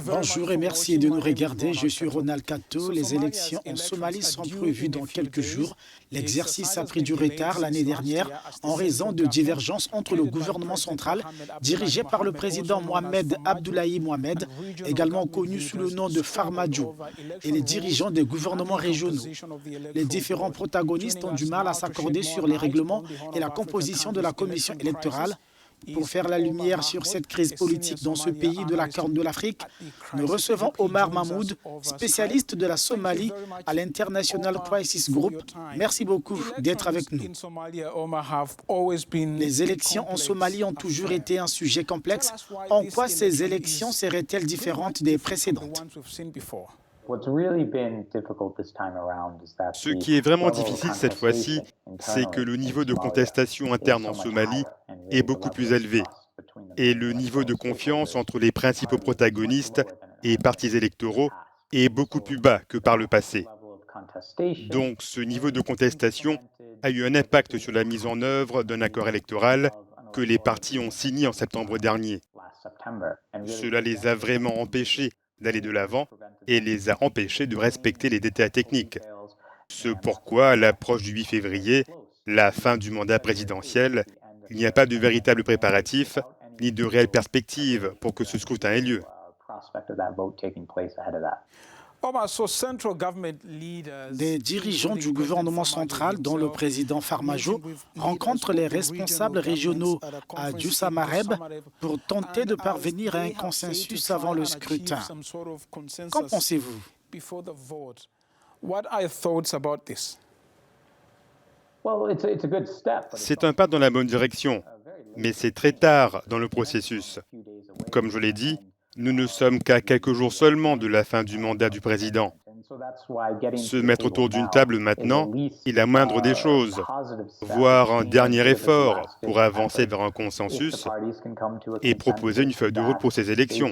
Bonjour et merci de nous regarder. Je suis Ronald Kato. Les élections en Somalie sont prévues dans quelques jours. L'exercice a pris du retard l'année dernière en raison de divergences entre le gouvernement central, dirigé par le président Mohamed Abdullahi Mohamed, également connu sous le nom de Farmajo, et les dirigeants des gouvernements régionaux. Les différents protagonistes ont du mal à s'accorder sur les règlements et la composition de la commission électorale. Pour faire la lumière sur cette crise politique dans ce pays de la Corne de l'Afrique, nous recevons Omar Mahmoud, spécialiste de la Somalie à l'International Crisis Group. Merci beaucoup d'être avec nous. Les élections en Somalie ont toujours été un sujet complexe. En quoi ces élections seraient-elles différentes des précédentes? Ce qui est vraiment difficile cette fois-ci, c'est que le niveau de contestation interne en Somalie est beaucoup plus élevé et le niveau de confiance entre les principaux protagonistes et partis électoraux est beaucoup plus bas que par le passé. Donc ce niveau de contestation a eu un impact sur la mise en œuvre d'un accord électoral que les partis ont signé en septembre dernier. Cela les a vraiment empêchés d'aller de l'avant et les a empêchés de respecter les détails techniques. Ce pourquoi, à l'approche du 8 février, la fin du mandat présidentiel, il n'y a pas de véritable préparatif ni de réelle perspective pour que ce scrutin ait lieu. Des dirigeants du gouvernement central, dont le président Farmajo, rencontrent les responsables régionaux à Djoussamareb pour tenter de parvenir à un consensus avant le scrutin. Qu'en pensez-vous? C'est un pas dans la bonne direction, mais c'est très tard dans le processus. Comme je l'ai dit, nous ne sommes qu'à quelques jours seulement de la fin du mandat du président. Se mettre autour d'une table maintenant est la moindre des choses. Voir un dernier effort pour avancer vers un consensus et proposer une feuille de route pour ces élections.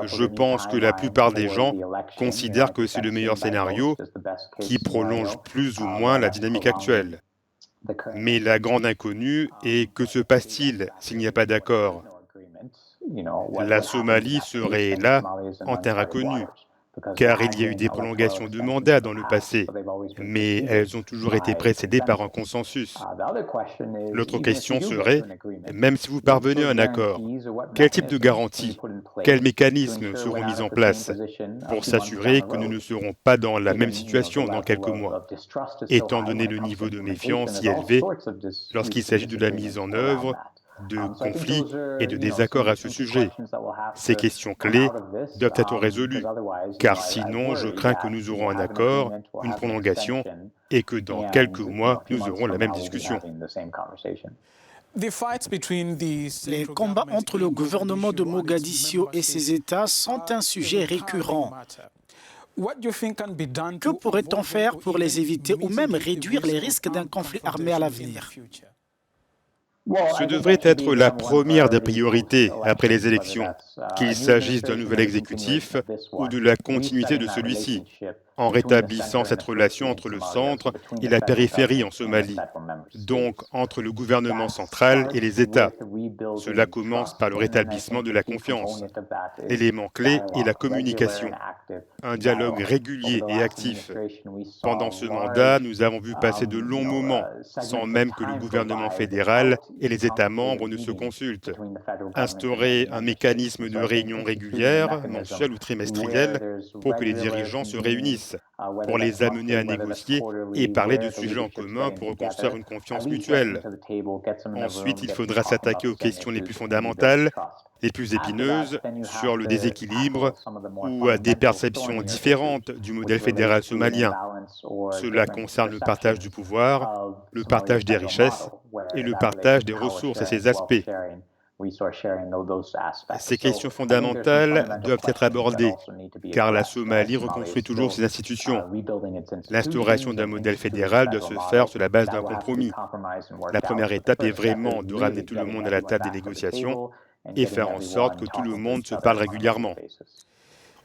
Je pense que la plupart des gens considèrent que c'est le meilleur scénario qui prolonge plus ou moins la dynamique actuelle. Mais la grande inconnue est que se passe-t-il s'il n'y a pas d'accord? La Somalie serait là en terre inconnue, car il y a eu des prolongations de mandat dans le passé, mais elles ont toujours été précédées par un consensus. L'autre question serait, même si vous parvenez à un accord, quel type de garantie, quels mécanismes seront mis en place pour s'assurer que nous ne serons pas dans la même situation dans quelques mois, étant donné le niveau de méfiance si élevé lorsqu'il s'agit de la mise en œuvre de conflits et de désaccords à ce sujet. Ces questions clés doivent être résolues, car sinon je crains que nous aurons un accord, une prolongation, et que dans quelques mois, nous aurons la même discussion. Les combats entre le gouvernement de Mogadiscio et ses États sont un sujet récurrent. Que pourrait-on faire pour les éviter ou même réduire les risques d'un conflit armé à l'avenir? Ce devrait être la première des priorités après les élections, qu'il s'agisse d'un nouvel exécutif ou de la continuité de celui-ci, en rétablissant cette relation entre le centre et la périphérie en Somalie, donc entre le gouvernement central et les États. Cela commence par le rétablissement de la confiance. L'élément clé est la communication, un dialogue régulier et actif. Pendant ce mandat, nous avons vu passer de longs moments sans même que le gouvernement fédéral et les États membres ne se consultent. Instaurer un mécanisme de réunion régulière, mensuelle ou trimestrielle, pour que les dirigeants se réunissent, pour les amener à négocier et parler de sujets en commun pour reconstruire une confiance mutuelle. Ensuite, il faudra s'attaquer aux questions les plus fondamentales, les plus épineuses, sur le déséquilibre ou à des perceptions différentes du modèle fédéral somalien. Cela concerne le partage du pouvoir, le partage des richesses et le partage des ressources et ses aspects. Ces questions fondamentales doivent être abordées, car la Somalie reconstruit toujours ses institutions. L'instauration d'un modèle fédéral doit se faire sur la base d'un compromis. La première étape est vraiment de ramener tout le monde à la table des négociations et faire en sorte que tout le monde se parle régulièrement.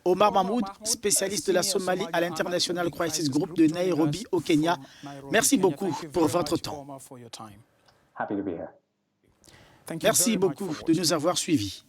Omar Mahmoud, spécialiste de la Somalie à l'International Crisis Group de Nairobi au Kenya. Merci beaucoup pour votre temps. Merci beaucoup de nous avoir suivis.